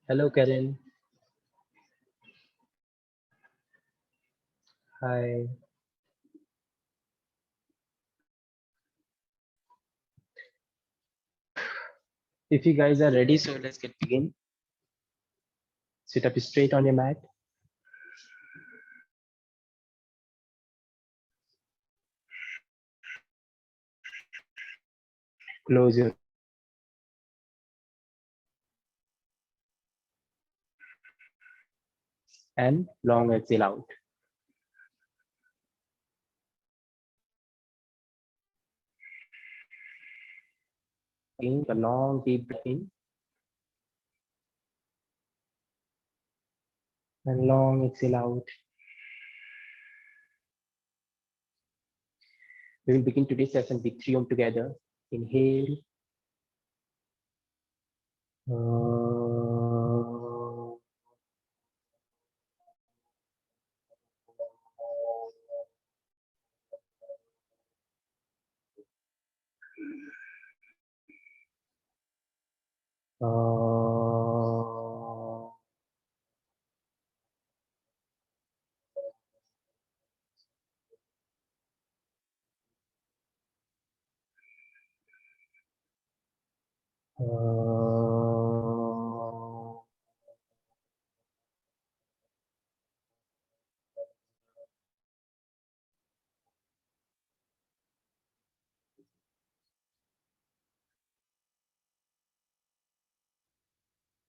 Hello, Karen. Hi. If you guys are ready, so let's get begin. Sit up straight on your mat. Close your and long exhale out. Taking a long deep breath in and long exhale out. We will begin today's session with 3 Om together. Inhale.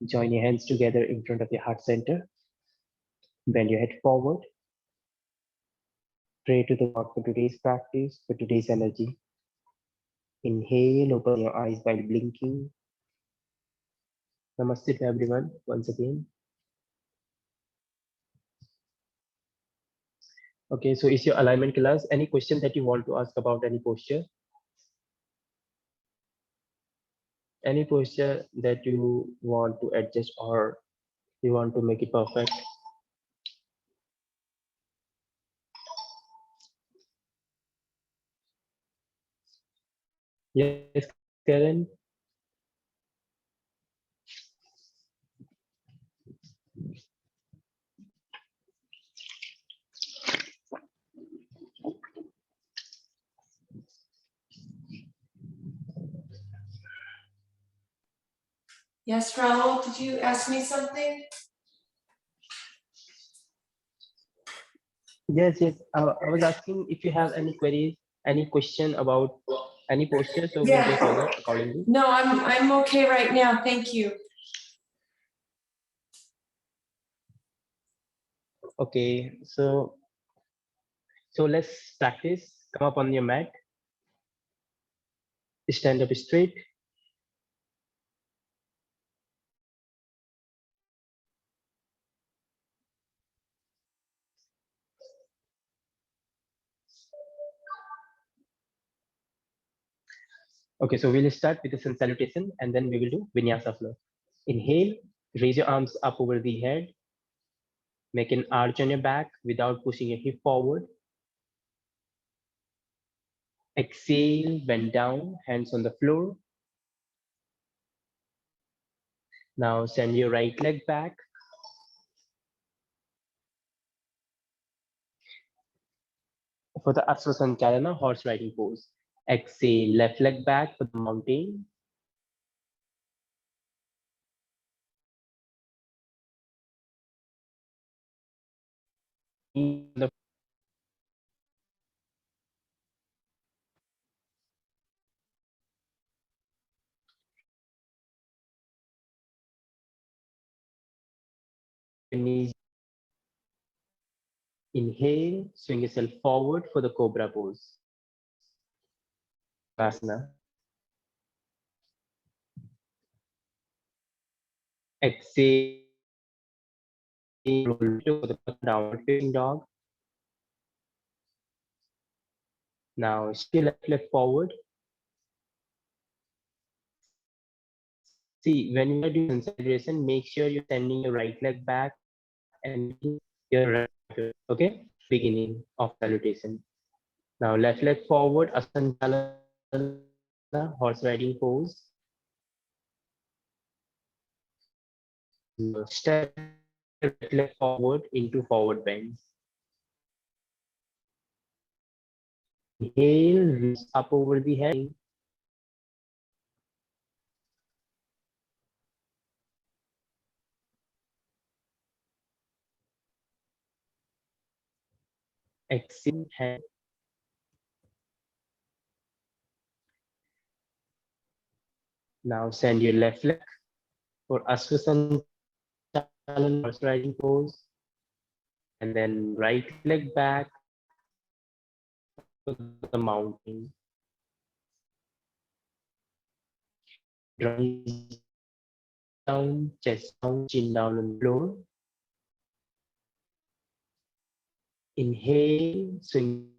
Join your hands together in front of your heart center. Bend your head forward. Pray to the God for today's practice, for today's energy. Inhale, open your eyes while blinking. Namaste to everyone once again. Okay, so is your alignment class? Any question that you want to ask about any posture? Any posture that you want to adjust or you want to make it perfect? Yes, Karen. Yes, Raul, did you ask me something? Yes. I was asking if you have any queries, any question about any posture, so we'll go further accordingly. No, I'm okay right now. Thank you. Okay, so let's practice. Come up on your mat. Stand up straight. Okay, so we'll start with the sun salutation and then we will do vinyasa flow. Inhale, raise your arms up over the head. Make an arch on your back without pushing your hip forward. Exhale, bend down, hands on the floor. Now send your right leg back. For the 𝐾𝐚𝐲-𝟏𝟔 horse riding pose. Exhale, left leg back for the mountain. The knees. Inhale, swing yourself forward for the cobra pose. Asana. Exhale, roll to the downward facing dog. Now still left forward. See, when you are doing consideration, make sure you're sending your right leg back and your right leg, okay? Beginning of salutation. Now left leg forward, Asana, horse riding pose. Step leg forward into forward bend. Inhale, reach up over the head. Exhale, hand. Now send your left leg for Asvasanchalan horse riding pose. And then right leg back to the mountain. Drawing down, chest down, chin down on the floor. Inhale, swing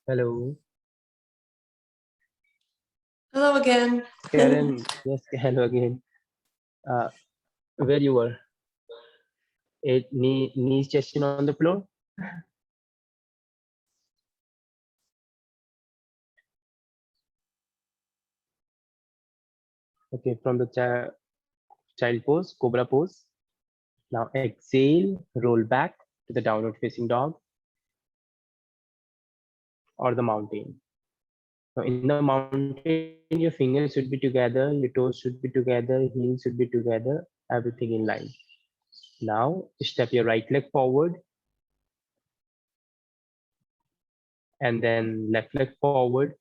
Hello. Hello again. Karen, yes, hello again. Uh, where you were? Knees chest on the floor. Okay, from the child pose, cobra pose. Now exhale, roll back to the downward facing dog or the mountain. Now in the mountain, your fingers should be together, your toes should be together, heels should be together, everything in line. Now step your right leg forward and then left leg forward.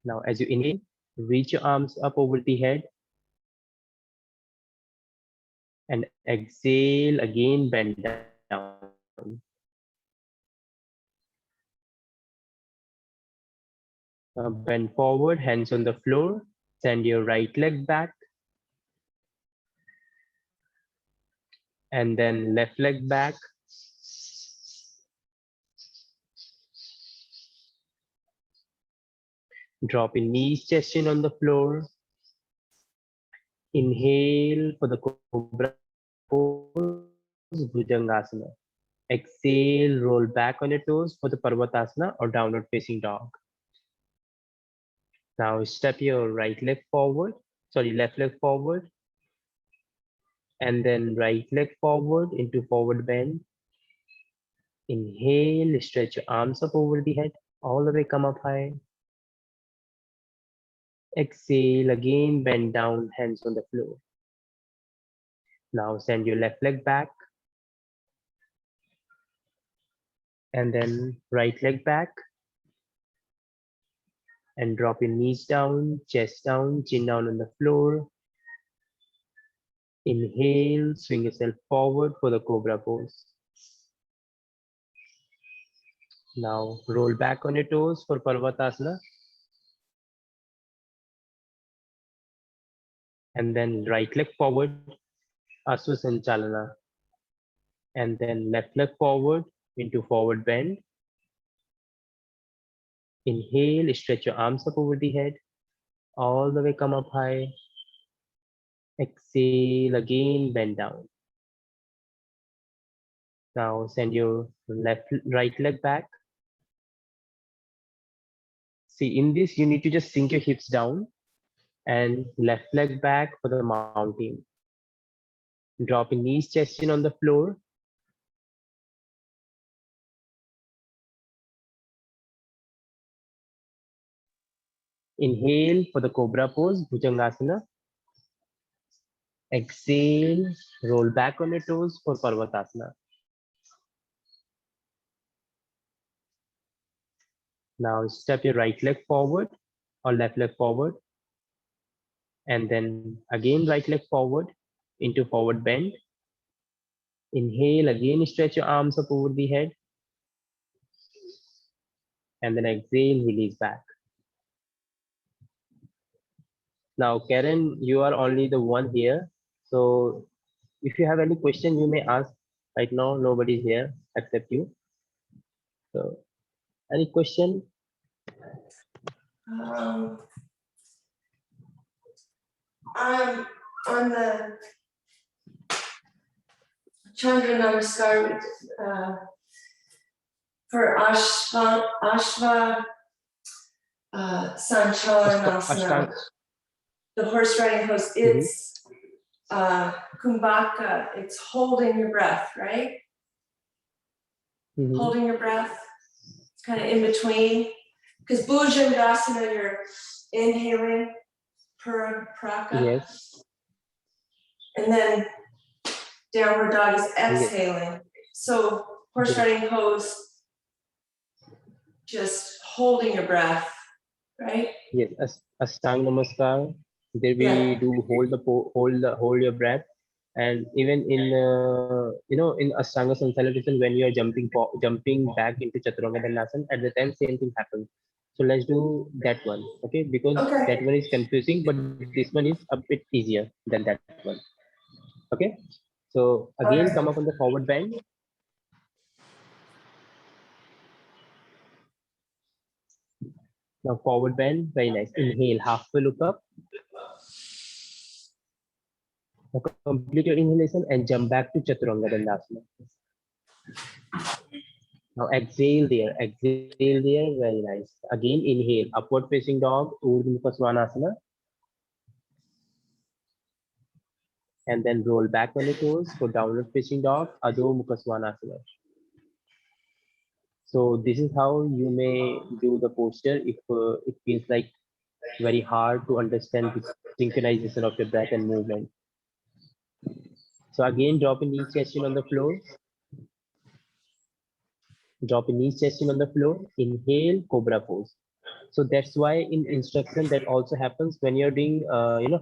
Now as you inhale, reach your arms up over the head and exhale again, bend down. Bend forward, hands on the floor, send your right leg back and then left leg back. Drop your knees, chest in on the floor. Inhale for the cobra pose, bhujangasana. Exhale, roll back on your toes for the parvatasana or downward facing dog. Now step your right leg forward, left leg forward, and then right leg forward into forward bend. Inhale, stretch your arms up over the head, all the way come up high. Exhale, again bend down, hands on the floor. Now send your left leg back, and then right leg back, and drop your knees down, chest down, chin down on the floor. Inhale, swing yourself forward for the cobra pose. Now roll back on your toes for parvatasana. And then right leg forward, Asvasanchalana. And then left leg forward into forward bend. Inhale, stretch your arms up over the head, all the way come up high. Exhale, again bend down. Now send your right leg back. See, in this, you need to just sink your hips down and left leg back for the mountain. Drop your knees, chest in on the floor. Inhale for the cobra pose, bhujangasana. Exhale, roll back on your toes for parvatasana. Now step your right leg forward or left leg forward. And then again right leg forward into forward bend. Inhale, again stretch your arms up over the head. And then exhale, release back. Now, Karen, you are only the one here. So if you have any question, you may ask. Right now, nobody's here except you. So any question? I'm on the Chandra Namaskar for Ashva Sanchalanasana, the horse riding pose. It's Kumbhaka, it's holding your breath, right? Holding your breath. It's kind of in between. Because Bhujangasana, you're inhaling, praka. Yes. And then downward dog is exhaling. Yes. So horse riding pose, just holding your breath, right? Yes, Ashtanga Namaskar. There we do hold your breath, and even in in Ashtanga Salutation when you are jumping back into Chaturanga Dandasana, at the time same thing happens. So let's do that one, okay? Because that one is confusing, but this one is a bit easier than that one. Okay. So again, come up on the forward bend. Now forward bend, very nice. Inhale, halfway look up. Now complete your inhalation and jump back to Chaturanga Dandasana. Now exhale there, very nice. Again inhale, upward facing dog, Urdhva Mukha Svanasana. And then roll back on your toes for downward facing dog, Adho Mukha Svanasana. So this is how you may do the posture if it feels like very hard to understand the synchronization of your breath and movement. So again, drop your knees, chest in on the floor. Drop your knees, chest in on the floor. Inhale, cobra pose. So that's why in instruction that also happens when you're doing,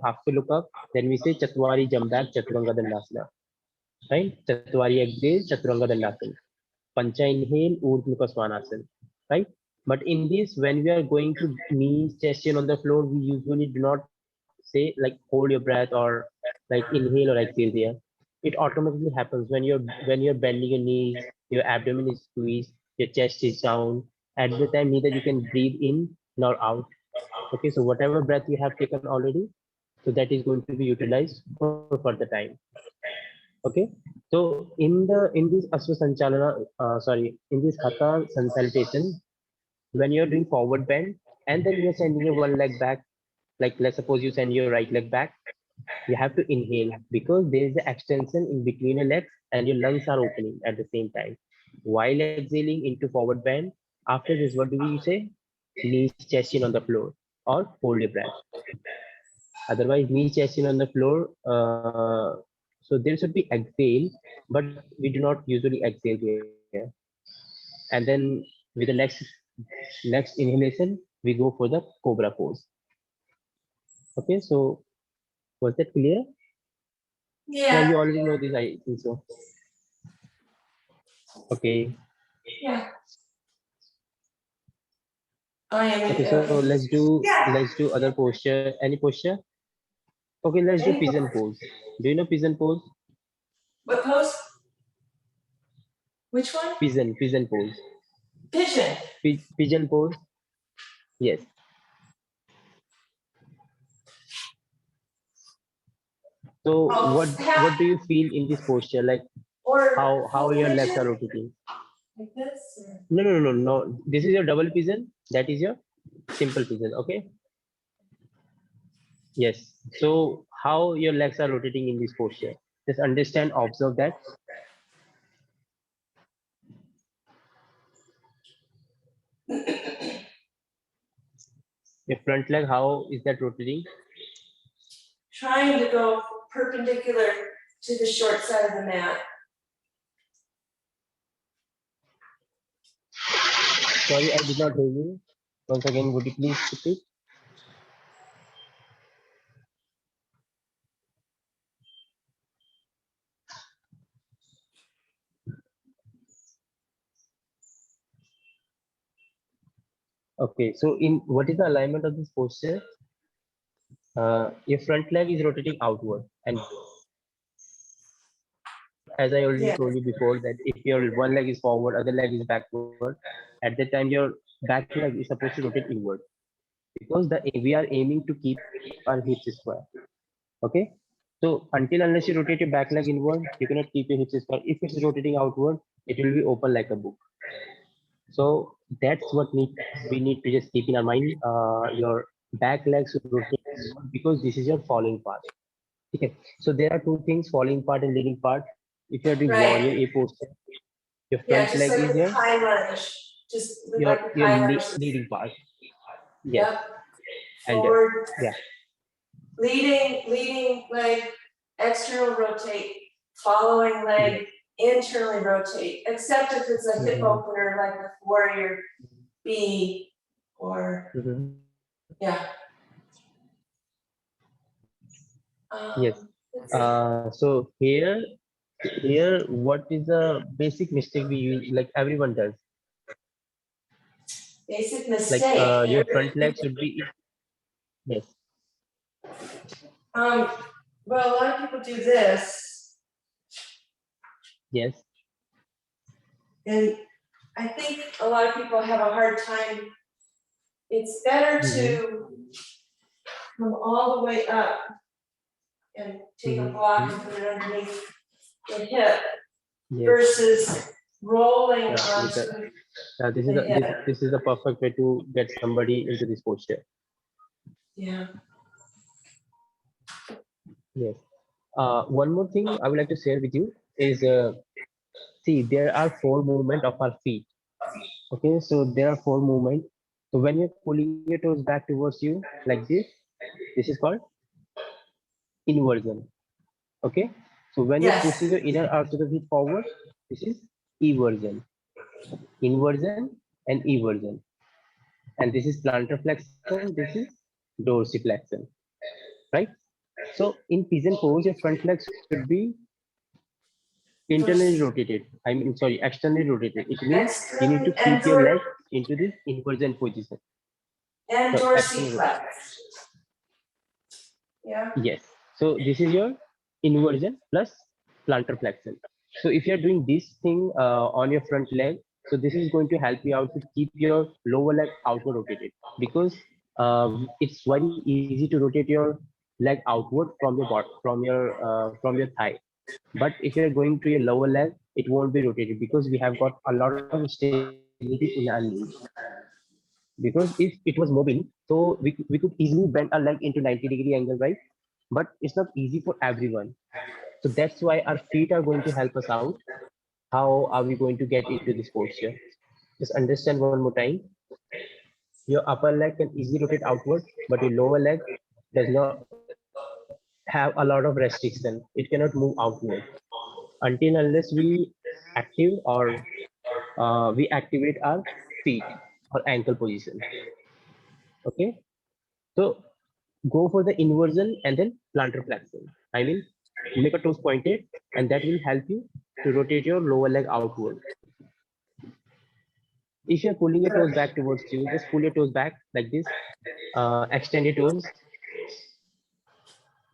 half to look up. Then we say Chatwari jump back, Chaturanga Dandasana. Right? Chatwari exhale, Chaturanga Dandasana. Pancha inhale, Urdhva Mukha Svanasana. Right? But in this, when we are going to knees, chest in on the floor, we usually do not say like hold your breath or like inhale or exhale there. It automatically happens when you're bending your knees, your abdomen is squeezed, your chest is down. At the time, neither you can breathe in nor out. Okay, so whatever breath you have taken already, so that is going to be utilized for further time. Okay, so in this in this Hatha sun salutation, when you're doing forward bend and then you're sending your one leg back, like let's suppose you send your right leg back, you have to inhale because there is an extension in between your legs and your lungs are opening at the same time. While exhaling into forward bend, after this, what do we say? Knees, chest in on the floor or hold your breath. Otherwise, knees, chest in on the floor. So there should be exhale, but we do not usually exhale here. And then with the next inhalation, we go for the cobra pose. Okay, so was that clear? Yeah, Yeah. you already know this, I think so. Okay. Yeah. I am. Okay, so Yeah. let's do other posture. Any posture? Okay, let's do Any pigeon pose. pose. Do you know pigeon pose? What pose? Which one? Pigeon pose. Pigeon. Pigeon pose. Yes. So Oh, what do you feel in this posture? Like or how full your legs are pigeon. rotating? Like this. Or... No. This is your double pigeon. That is your simple pigeon. Okay. Yes. So how your legs are rotating in this posture? Just understand, observe that. Your front leg, how is that rotating? Trying to go perpendicular to the short side of the mat. Sorry, I did not hear you. Once again, would you please repeat? Okay, so in what is the alignment of this posture? Your front leg is rotating outward, and as I already Yeah. told you before, that if your one leg is forward, other leg is backward, at that time your back leg is supposed to rotate inward because we are aiming to keep our hips square. Okay, so until unless you rotate your back leg inward, you cannot keep your hips square. If it's rotating outward, it will be open like a book. So that's what we need to just keep in our mind. Your back legs should rotate inward because this is your falling part. Okay. So there are two things: falling part and leading part. If you are doing warrior A Right. posture, your front Yeah, leg just is like your the high lunge. Just like the high lunge. leading part. Yes, Yep. and Forward. yeah. Leading leg, external rotate. Following Yes. leg, internally rotate. Except if it's a hip Mhm. opener like with warrior B or Mhm. yeah. Yes. Let's see. So here, what is the basic mistake we use? Like everyone does. Basic Like mistake. your front leg should be yes. Well, a lot of people do this, Yes. and I think a lot of people have a hard time it's better Mm-hmm. to come all the way up and take a block and put it underneath the hip Yes. versus rolling Yeah. onto This is the this hip. this is the perfect way to get somebody into this posture. Yeah. Yes. One more thing I would like to share with you is see, there are four movement of our feet. Okay, so there are four movement. So when you're pulling your toes back towards you like this is called inversion. Okay, so when you're Yes. pushing your inner arch of the feet forward, this is eversion, inversion, and eversion. And this is plantar flexion. This is dorsiflexion, right? So in pigeon pose, your front leg should be internally rotated. I mean, sorry, externally rotated. It means you need to Externally keep your leg into this inversion position. and So external rotation. dorsiflex. Yeah. Yes. So this is your inversion plus plantar flexion. So if you're doing this thing on your front leg, so this is going to help you out to keep your lower leg outward rotated, because it's very easy to rotate your leg outward from your bot from your thigh. But if you're going to your lower leg, it won't be rotated because we have got a lot of stability in our knees. Because if it was mobile, so we could easily bend our leg into 90-degree angle, right? But it's not easy for everyone. So that's why our feet are going to help us out. How are we going to get into this posture? Just understand one more time. Your upper leg can easily rotate outward, but your lower leg does not have a lot of restriction. It cannot move outward until unless we active or we activate our feet or ankle position. Okay, so go for the inversion and then plantar flexion. I mean, make a toes pointed, and that will help you to rotate your lower leg outward. If you're pulling your toes back towards you, just pull your toes back like this. Extend your toes.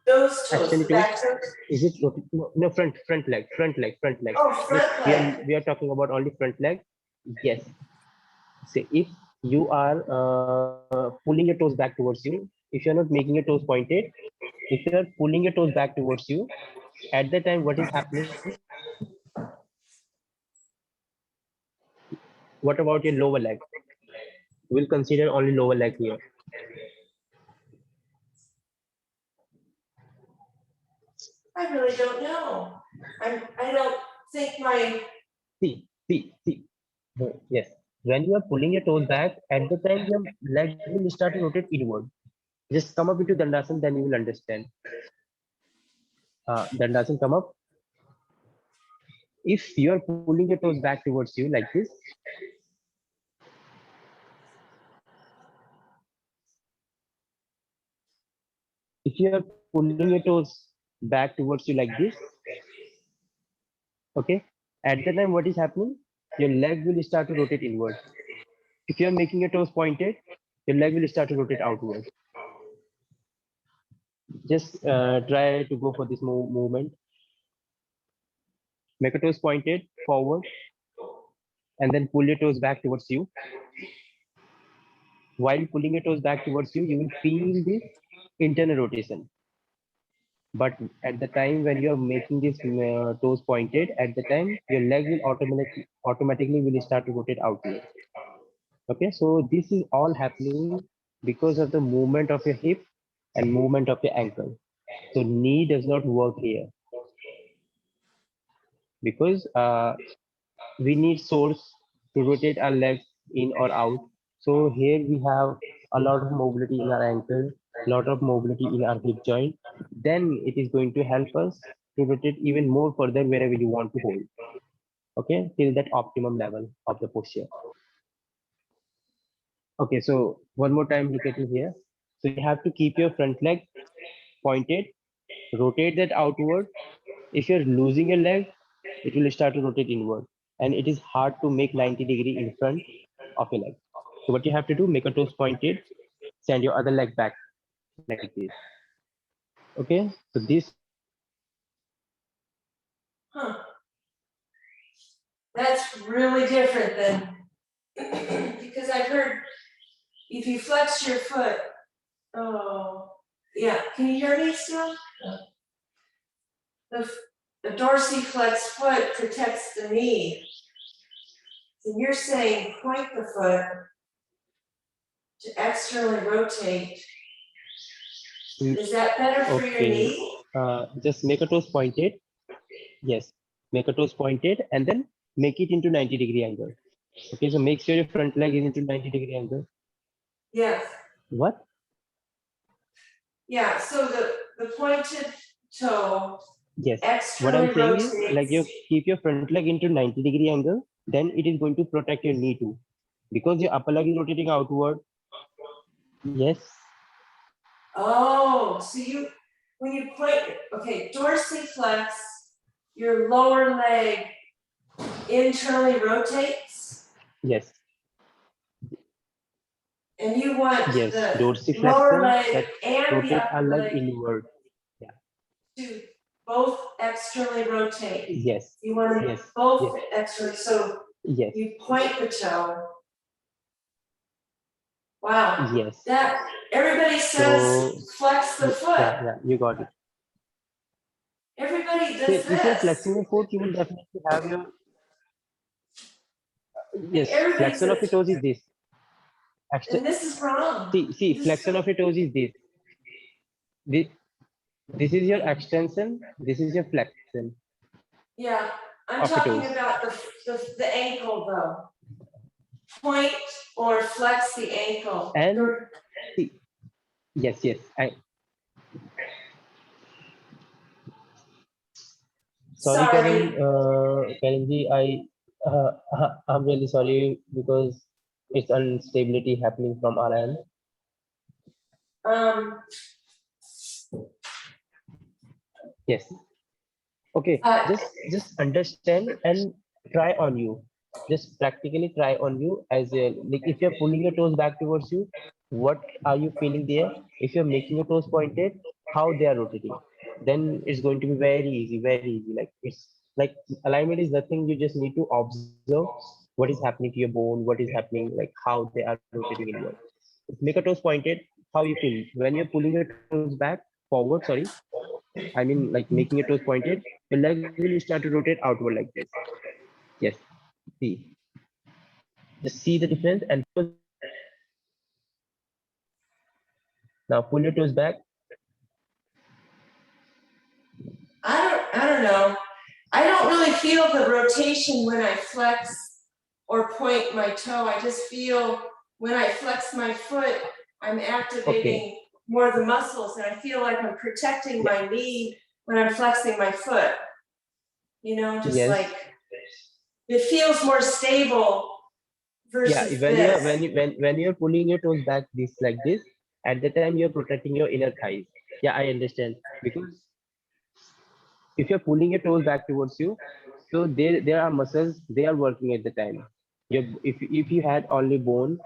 Those Extend toes, your the toes. back toes. Is it no front leg? Oh, Just front leg. we are talking about only front leg. Yes. Say if you are pulling your toes back towards you, if you're not making your toes pointed, if you're pulling your toes back towards you, at the time what is happening? What about your lower leg? We'll consider only lower leg here. I really don't know. I don't think my. See. Yes. When you are pulling your toes back, at the time your leg will start to rotate inward. Just come up into Dandasana, then you will understand. Dandasana, come up. If you are pulling your toes back towards you like this, if you are pulling your toes back towards you like this, okay, at the time what is happening? Your leg will start to rotate inward. If you are making your toes pointed, your leg will start to rotate outward. Just try to go for this movement. Make your toes pointed forward, and then pull your toes back towards you. While pulling your toes back towards you, you will feel this internal rotation. But at the time when you are making this toes pointed, at the time your leg will automatically will start to rotate outward. Okay, so this is all happening because of the movement of your hip and movement of your ankle. So knee does not work here because we need source to rotate our legs in or out. So here we have a lot of mobility in our ankle, lot of mobility in our hip joint. Then it is going to help us to rotate even more further wherever you want to hold. Okay, till that optimum level of the posture. Okay, so one more time, look at me here. So you have to keep your front leg pointed, rotate that outward. If you're losing your leg, it will start to rotate inward. And it is hard to make 90-degree in front of your leg. So what you have to do, make a toes pointed, send your other leg back like this. Okay, so this Huh. That's really different than because I've heard if you flex your foot, oh, yeah, can you hear me still? The dorsiflex foot protects the knee. And you're saying point the foot to externally rotate. Is that better for your Okay. knee? Just make a toes pointed. Yes. Make a toes pointed and then make it into 90-degree angle. Okay, so make sure your front leg is into 90-degree angle. Yes. What? Yeah, so the pointed toe Yes. What externally I'm saying is, rotates. like, you keep your front leg into 90-degree angle, then it is going to protect your knee too. Because your upper leg is rotating outward. Yes. Oh, so when you point, okay, dorsiflex, your lower leg internally rotates, Yes. and you want Yes. the lower Dorsiflexion leg that and the rotate our upper leg leg inward. to both externally rotate. Yes. You want to Yes. both Yes. externally, so Yes. you point the toe. Wow. Yes. That everybody says So flex the foot. yeah, you got it. Everybody So does if you're this. flexing your foot, you will definitely have your yes. Everybody Flexion of says, your toes is this. and this is wrong. See, flexion of your toes is this. This is your extension. This is your flexion Yeah, I'm of your talking toes. about the ankle though. Point or flex the ankle. And see, yes. Sorry, Sorry. Karenji, I'm really sorry because it's instability happening from our end. Yes. Okay. Just understand and try on you. Just practically try on you as a, like if you're pulling your toes back towards you, what are you feeling there? If you're making your toes pointed, how they are rotating. Then it's going to be very easy, very easy. Like it's like alignment is nothing. You just need to observe what is happening to your bone, what is happening, like how they are rotating inward. Make a toes pointed, how you feel when you're pulling your toes back forward. Sorry, I mean, like making your toes pointed, your leg will start to rotate outward like this. Yes. See. Just see the difference and now pull your toes back. I don't know. I don't really feel the rotation when I flex or point my toe. I just feel when I flex my foot, I'm activating more of the muscles, and I feel like I'm protecting my knee when I'm flexing my foot. You know, just like it feels more stable versus when you're pulling your toes back this like this, at the time you're protecting your inner thighs. Yeah, I understand. Because if you're pulling your toes back towards you, so there are muscles, they are working at the time. If you had only bone,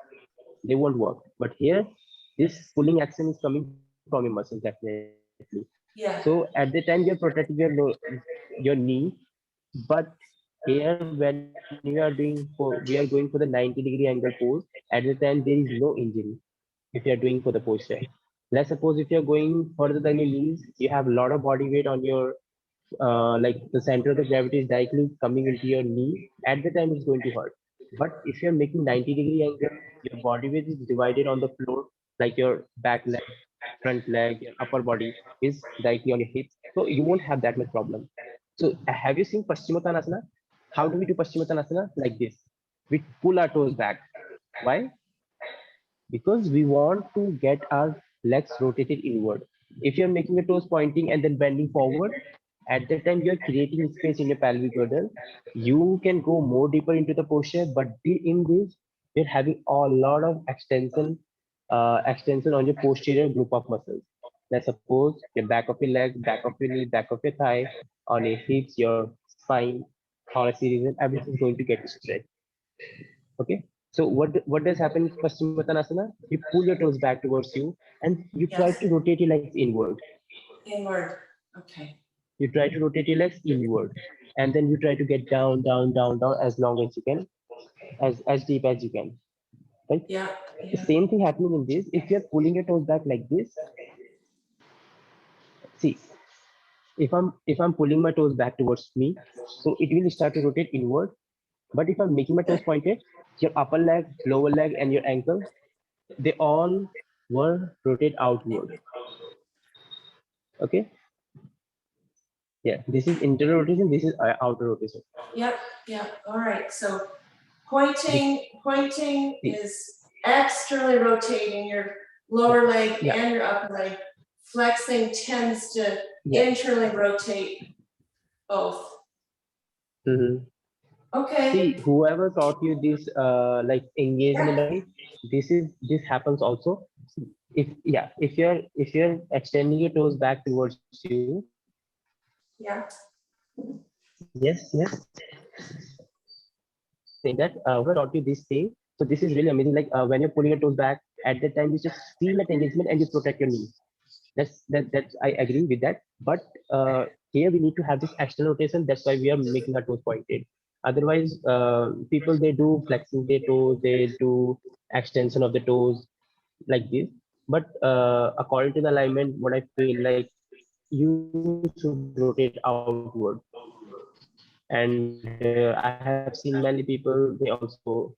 they won't work. But here, this pulling action is coming from your muscles definitely. Yeah. So at the time you're protecting your knee, but here when you are we are going for the 90-degree angle pose, at the time there is no injury if you are doing for the posture. Let's suppose if you're going further than your knees, you have a lot of body weight on your like the center of the gravity is directly coming into your knee, at the time it's going to hurt. But if you're making 90-degree angle, your body weight is divided on the floor, like your back leg, front leg, your upper body is directly on your hips. So you won't have that much problem. So have you seen Paschimottanasana? How do we do Paschimottanasana? Like this. We pull our toes back. Why? Because we want to get our legs rotated inward. If you're making your toes pointing and then bending forward, at that time you're creating space in your pelvic girdle. You can go more deeper into the posture, but in this, you're having a lot of extension on your posterior group of muscles. Let's suppose your back of your leg, back of your knee, back of your thigh, on your hips, your spine, thoracic region, everything is going to get stretched. Okay. So what does happen in Paschimottanasana? You pull your toes back towards you and you try to rotate your legs inward. Inward. Okay. You try to rotate your legs inward. And then you try to get down as long as you can, as deep as you can. right? Yeah. The same thing happening in this. If you're pulling your toes back like this, see, if I'm pulling my toes back towards me, so it will start to rotate inward. But if I'm making my toes pointed, your upper leg, lower leg, and your ankle, they all were rotate outward. Okay. Yeah, this is internal rotation. This is outer rotation. Yep. All right. So This, pointing is externally rotating your lower leg yeah, and your upper leg. Flexing tends to yeah. internally rotate both. Mm-hmm. Okay. See, whoever taught you this, like engagement, right? This happens also. If you're extending your toes back towards you, Yeah. yes, saying that whoever taught you this thing. So this is really amazing. Like when you're pulling your toes back, at that time you just feel that engagement and you protect your knee. That's I agree with that. But here we need to have this external rotation. That's why we are making our toes pointed. Otherwise, people they do flexing their toes, they do extension of the toes like this. But according to the alignment, what I feel like you should rotate outward. And I have seen many people they also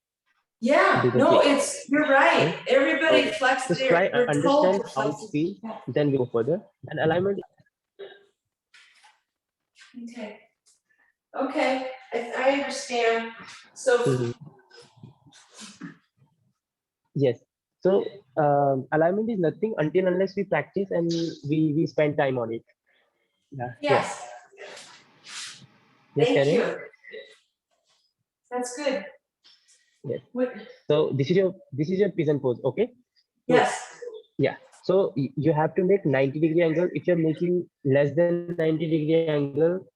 do the same. Yeah. No, Right? you're So right. Everybody just try flexed their understand toes how are it feels, flexing. Yeah. then we go further. And alignment, Okay. Okay. I understand. So mhm, yes. So alignment is nothing until unless we practice and we spend time on it. Yeah. yes, Yes, thank Karen. you. That's good. Yes. What? So this is your pigeon pose. Okay. So Yes. yeah. So you have to make 90-degree angle. If you're making less than 90-degree angle,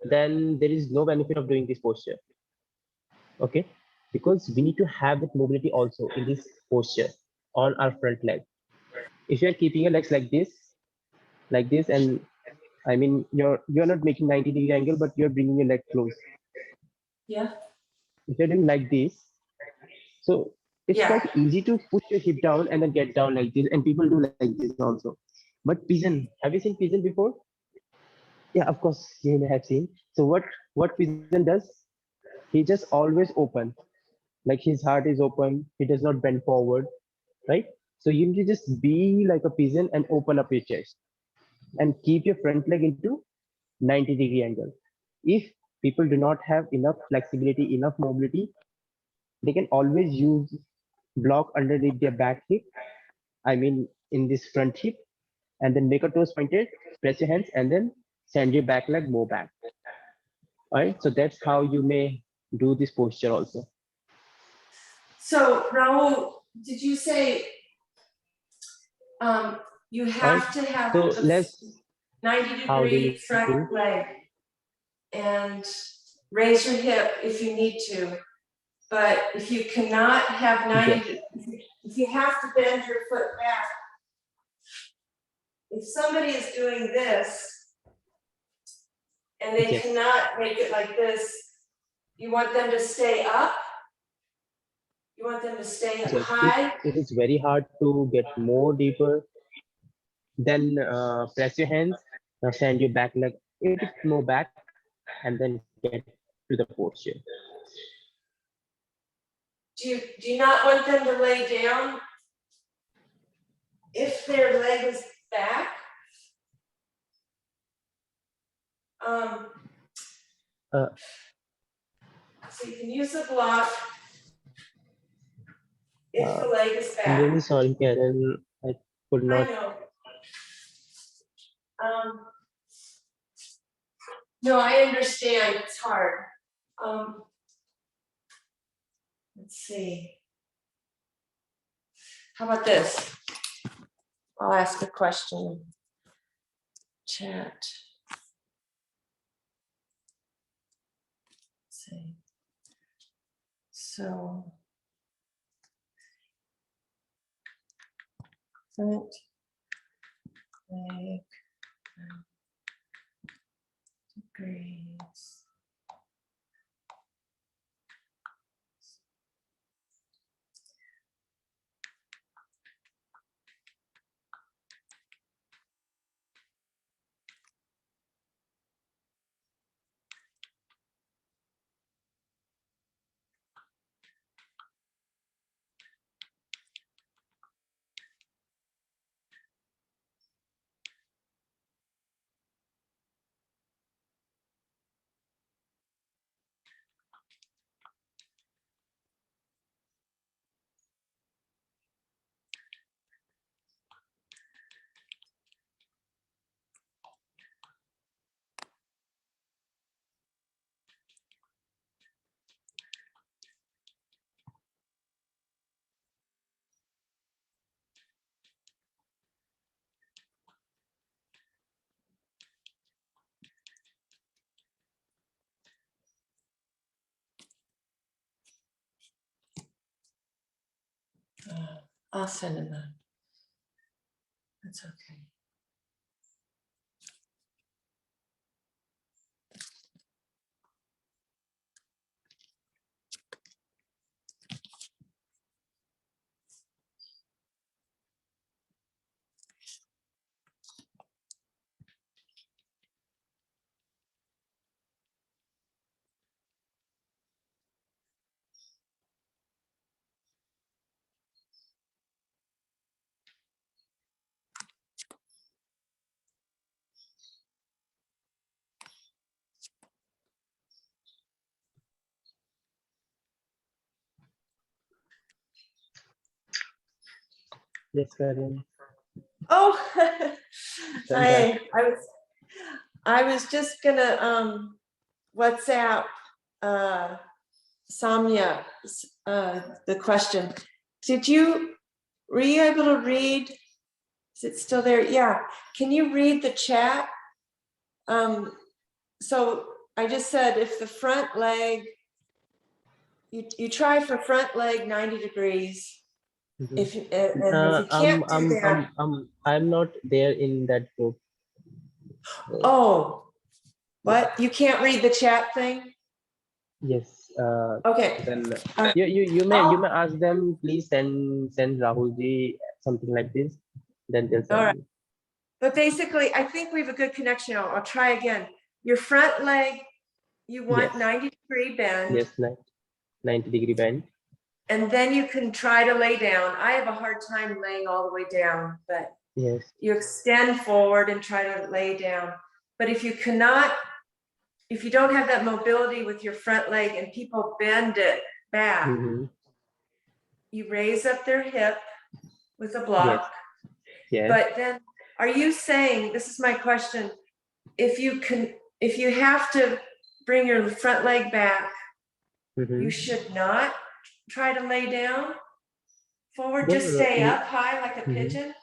then there is no benefit of doing this posture. Okay, because we need to have that mobility also in this posture on our front leg. If you're keeping your legs like this, and I mean you're not making 90-degree angle, but you're bringing your leg close. Yeah. If you're doing like this, so it's Yeah. quite easy to push your hip down and then get down like this, and people do like this also. But pigeon, have you seen pigeon before? Yeah, of course you may have seen. So what pigeon does? He just always open, like his heart is open. He does not bend forward, right? So you need to just be like a pigeon and open up your chest and keep your front leg into 90-degree angle. If people do not have enough flexibility, enough mobility, they can always use block underneath their back hip. I mean, in this front hip, and then make a toes pointed, press your hands, and then send your back leg more back. All right. So that's how you may do this posture also. So Raul, did you say you All right. have to have So a let's. 90-degree How do you front do? leg and raise your hip if you need to. But if you cannot have 90, Yes. if you have to bend your foot back, if somebody is doing this and they Yes. cannot make it like this, you want them to stay up? You want them to stay Yes. If high? it is very hard to get more deeper, then press your hands, now send your back leg a bit more back, and then get to the posture. Do you not want them to lay down if their leg is back? Uh, So you can use the block if the leg is I'm back. really sorry, Karen. I could I not. know. No, I understand. It's hard. Let's see. How about this? I'll ask a question. Chat. Let's see. So, front leg degrees. I'll send him that. That's okay. Yes, Karan. Oh, Done that. I was just gonna WhatsApp Samya the question. Were you able to read? Is it still there? Yeah. Can you read the chat? So I just said if the front leg, you try for front leg 90 degrees. Mhm. If you can't do that. I'm not there in that group. Oh, what? You can't read the chat thing? Yes. Okay. Then you may ask them, please send Rahulji something like this. Then they'll send All right. you. But basically, I think we have a good connection now. I'll try again. Your front leg, you want Yes. 90-degree bend. Yes, 90-degree bend. And then you can try to lay down. I have a hard time laying all the way down, but Yes. you extend forward and try to lay down. But if you don't have that mobility with your front leg and people bend it back, you raise up their hip with a block. Yes. But then, are you saying, this is my question, if you have to bring your front leg back, you should not try to lay down forward, No, just stay up high like a pigeon?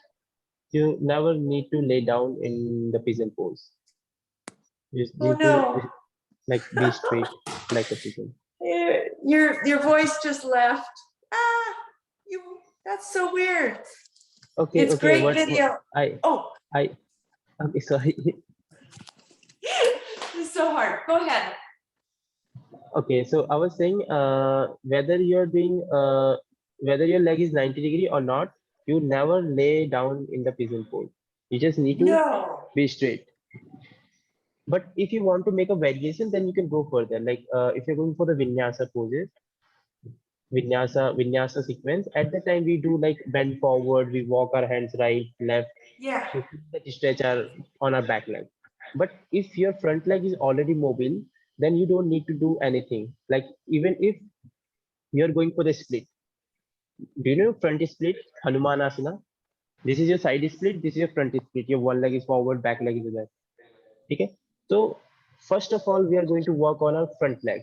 You never need to lay down in the pigeon pose. You just Oh need no. to like be straight like a pigeon. Your voice just left. That's so weird. Okay, It's okay. great video. I'm sorry. It's so hard. Go ahead. Okay, so I was saying, whether you're doing, whether your leg is 90-degree or not, you never lay down in the pigeon pose. You just need to be straight. But if you want to make a variation, then you can go further. Like if you're going for the vinyasa poses, vinyasa sequence, at the time we do like bend forward, we walk our hands right, left, so that stretch on our back leg. But if your front leg is already mobile, then you don't need to do anything. Like even if you're going for the split, do you know front split, Hanumanasana? This is your side split, this is your front split. Your one leg is forward, back leg is back. Okay. So first of all, we are going to work on our front leg.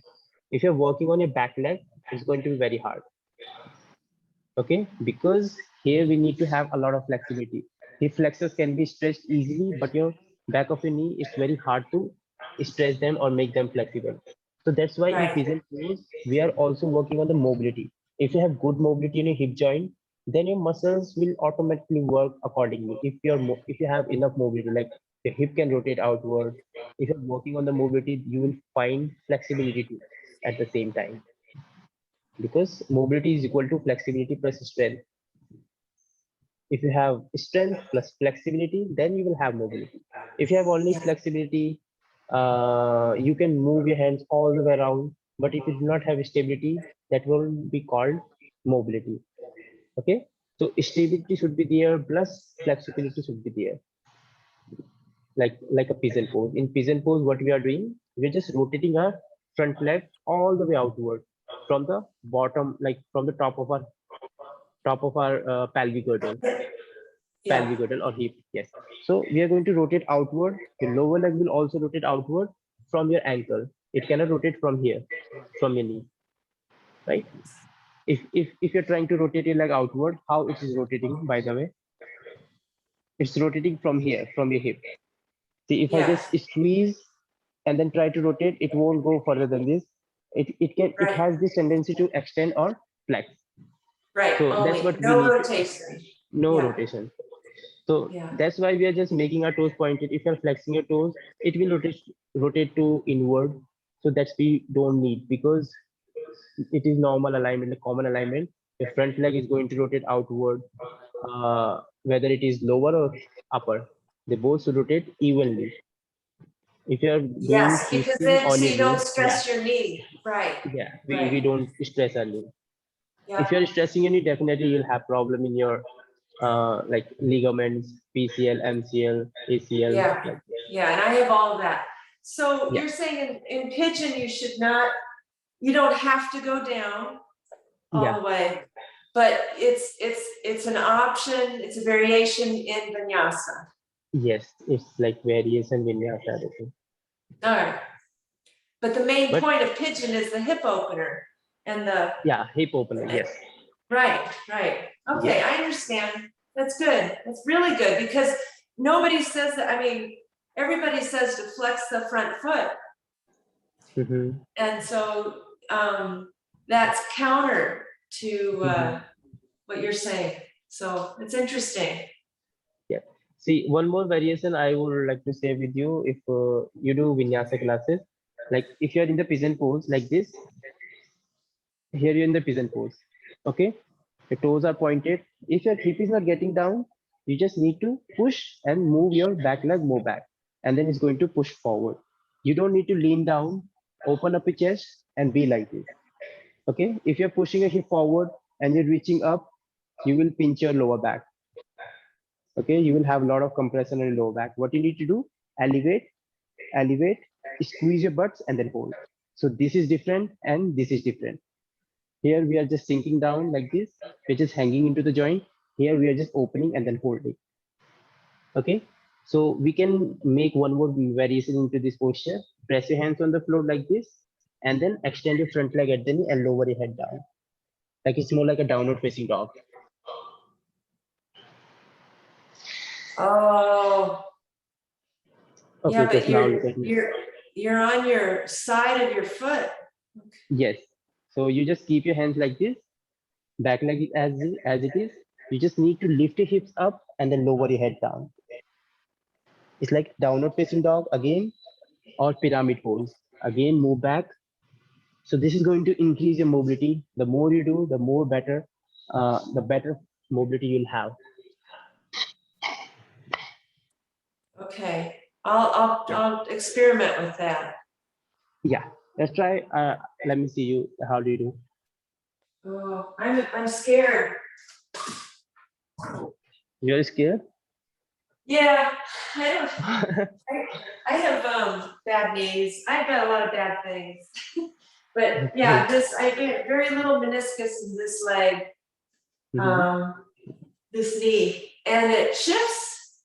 If you're working on your back leg, it's going to be very hard. Okay, because here we need to have a lot of flexibility. Hip flexors can be stretched easily, but your back of your knee, it's very hard to stretch them or make them flexible. So that's why in pigeon pose, we are also working on the mobility. If you have good mobility in your hip joint, then your muscles will automatically work accordingly. If you have enough mobility, like your hip can rotate outward. If you're working on the mobility, you will find flexibility too at the same time, because mobility is equal to flexibility plus strength. If you have strength plus flexibility, then you will have mobility. If you have only flexibility, you can move your hands all the way around, but if you do not have stability, that will be called mobility. Okay, so stability should be there plus flexibility should be there, like a pigeon pose. In pigeon pose, what we are doing, we're just rotating our front leg all the way outward from the bottom, like from the top of our pelvic girdle, pelvic girdle or hip. Yes. So we are going to rotate outward. Your lower leg will also rotate outward from your ankle. It cannot rotate from here, from your knee, right? If you're trying to rotate your leg outward, how it is rotating, by the way? It's rotating from here, from your hip. See, if I just squeeze and then try to rotate, it won't go further than this. It has this tendency to extend or flex. Right. So that's Only what we no need to, rotation. no Yeah. rotation. So Yeah. that's why we are just making our toes pointed. If you're flexing your toes, it will rotate to inward. So that's we don't need, because it is normal alignment, the common alignment. Your front leg is going to rotate outward, whether it is lower or upper. They both should rotate evenly. If you are doing Yes, because twisting then on so your you don't knee, yeah, stress your knee. Right. yeah, we Right. don't stress our knee. If Yeah. you are stressing your knee, definitely you'll have problem in your like ligaments, PCL, MCL, ACL, Yeah. like this. Yeah. And I have all of that. So Yeah, you're saying in pigeon, you should not, you don't have to go down all yeah, the way, but it's an option, it's a variation in vinyasa. yes, it's like variation vinyasa, everything. All right. But the main But point of pigeon is the hip opener and the, yeah, hip opener, yes, right, right. yeah. Okay, I understand. That's good. That's really good because nobody says that. I mean, everybody says to flex the front foot. Mm-hmm. And so that's counter to Mm-hmm. what you're saying. So it's interesting. Yeah. See, one more variation I would like to say with you, if you do vinyasa classes, like if you're in the pigeon pose like this, here you're in the pigeon pose. Okay, your toes are pointed. If your hip is not getting down, you just need to push and move your back leg more back, and then it's going to push forward. You don't need to lean down, open up your chest, and be like this. Okay, if you're pushing your hip forward and you're reaching up, you will pinch your lower back. Okay, you will have a lot of compression on your lower back. What you need to do, elevate, elevate, squeeze your butts, and then hold. So this is different and this is different. Here we are just sinking down like this, we're just hanging into the joint. Here we are just opening and then holding. Okay, so we can make one more variation into this posture. Press your hands on the floor like this, and then extend your front leg at the knee and lower your head down, like it's more like a downward facing dog. Oh, Okay, yeah, but just now look at me. you're on your side of your foot. Yes, so you just keep your hands like this, back leg as it is. You just need to lift your hips up and then lower your head down. It's like downward facing dog again, or pyramid pose. Again, move back. So this is going to increase your mobility. The more you do, the better mobility you'll have. Okay, Yeah, I'll experiment with that. yeah. Let's try. Let me see you. How do you do? Oh, I'm scared. You're scared? Yeah, I don't. I have bad knees. I've got a lot of bad things. But yeah, Okay. I get very little meniscus in this leg, Mm-hmm. this knee, and it shifts.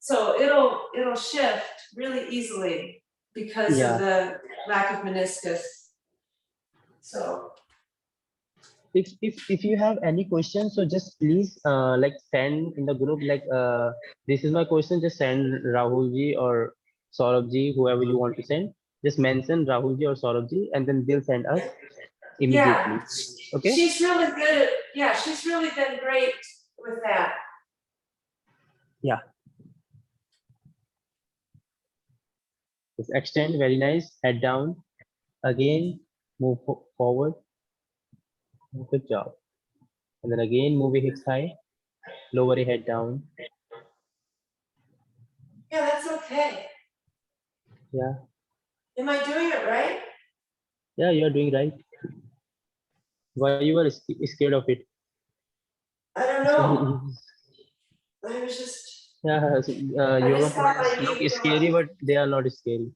So it'll shift really easily because of Yeah. the lack of meniscus. So If you have any questions, so just please like send in the group, like this is my question. Just send Rahul ji or Saurabh ji, whoever you want to send. Just mention Rahul ji or Saurabh ji, and then they'll send us yeah, immediately. Okay. she's really good at, yeah, she's really been great with that. Yeah. Just extend. Very nice. Head down. Again. Move forward. Good job. And then again, move your hips high. Lower your head down. Yeah, that's okay. Yeah. Am I doing it right? Yeah, you're doing right. Why you were scared of it? I don't It's very know. easy. I was just, Yeah, so, I yoga just thought poses my look knee would go scary, but they are not scary.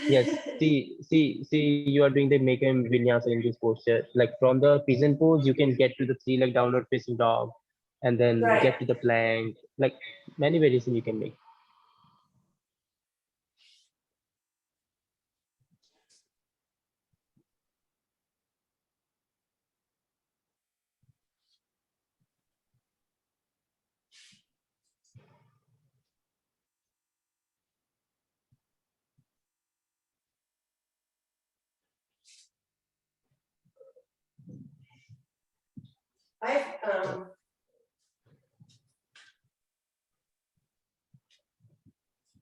Yes, up. see, you are doing the make and vinyasa in this posture. Like from the pigeon pose, you can get to the three leg downward facing dog, and then Right. get to the plank. Like many variations you can make.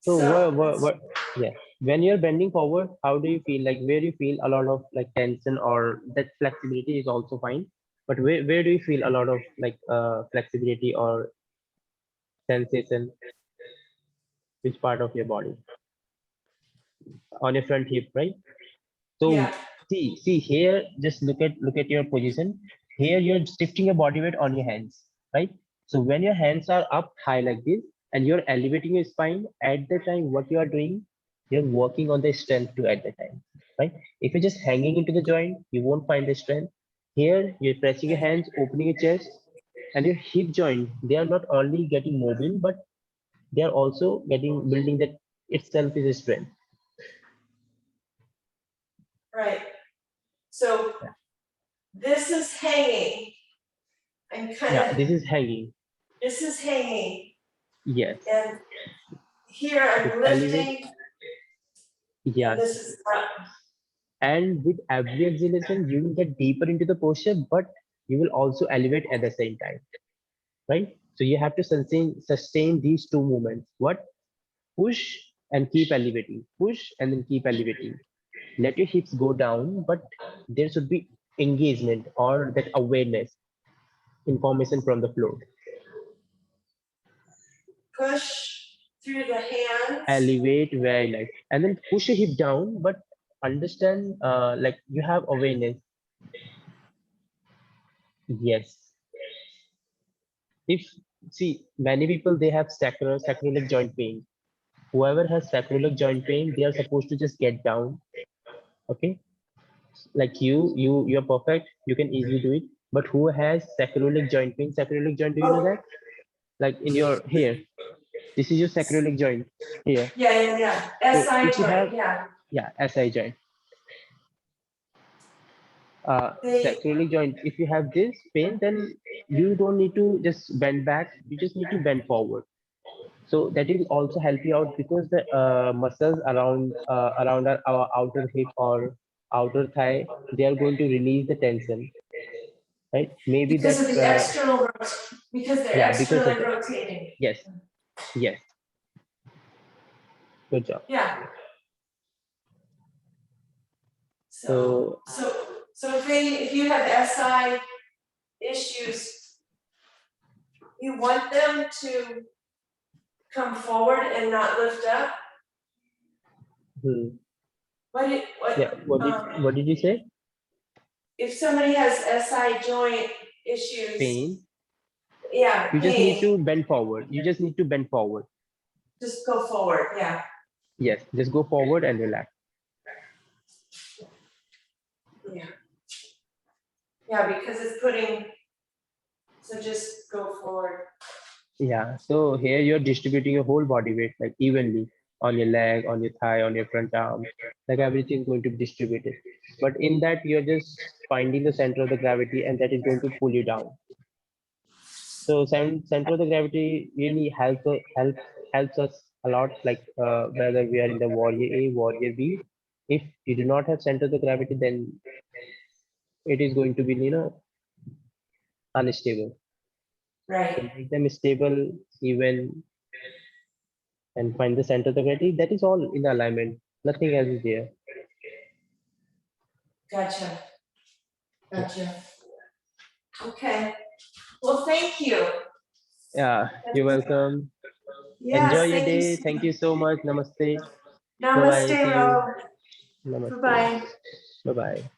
So yeah, when you're bending forward, how do you feel? Like where you feel a lot of like tension or that flexibility is also fine. But where do you feel a lot of like flexibility or sensation? Which part of your body? On your front hip, right? So yeah, see here, just look at your position. Here you're shifting your body weight on your hands, right? So when your hands are up high like this and you're elevating your spine, at the time what you are doing, you're working on the strength too at the time, right? If you're just hanging into the joint, you won't find the strength. Here you're pressing your hands, opening your chest, and your hip joint, they are not only getting mobile, but they are also getting building that itself is a strength. right. So Yeah, this is hanging. I'm kind yeah, of, this is hanging. this is hanging. Yes. And here With I'm elevate, lifting, and yes. this is up. And with every exhalation, you will get deeper into the posture, but you will also elevate at the same time, right? So you have to sustain these two movements. What? Push and keep elevating. Push and then keep elevating. Let your hips go down, but there should be engagement or that awareness, information from the floor. Push through the hands. Elevate very light, and then push your hip down, but understand, like you have awareness. Yes. If see many people they have sacroiliac joint pain. Whoever has sacroiliac joint pain, they are supposed to just get down. Okay, like you're perfect. You can easily do it. But who has sacroiliac joint pain? Sacroiliac joint, do you know Oh, that? Like in your here, this is your sacroiliac joint here. yeah. So SI if you joint, have, yeah. yeah, SI joint, They, sacroiliac joint, if you have this pain, then you don't need to just bend back. You just need to bend forward. So that will also help you out because the muscles around our outer hip or outer thigh, they are going to release the tension, right? Maybe because that of the external, because they're yeah, because of externally the rotating. yes, yes, good job. Yeah. So So if you have SI issues, you want them to come forward and not lift up. hmm, yeah, What what did you say? if somebody has SI joint issues? Pain. Yeah, You just need pain. to bend forward. You just need to bend forward. Just go forward. Yeah. Yes, just go forward and relax. Yeah. Yeah, because it's putting. So just go forward. Yeah, so here you're distributing your whole body weight like evenly on your leg, on your thigh, on your front arm, like everything is going to be distributed. But in that, you're just finding the center of the gravity, and that is going to pull you down. So center of the gravity really helps us a lot, like whether we are in the warrior A, warrior B. If you do not have center of the gravity, then it is going to be unstable. So Right. make them stable, even and find the center of the gravity. That is all in alignment. Nothing else is there. Gotcha. Yeah. Gotcha. Okay. Well, thank you. Yeah, you're welcome. Enjoy Yes, your thank you. day. Thank you so much. Namaste. Bye bye. Namaste, See you. Ro. Namaste. Bye-bye. Bye bye.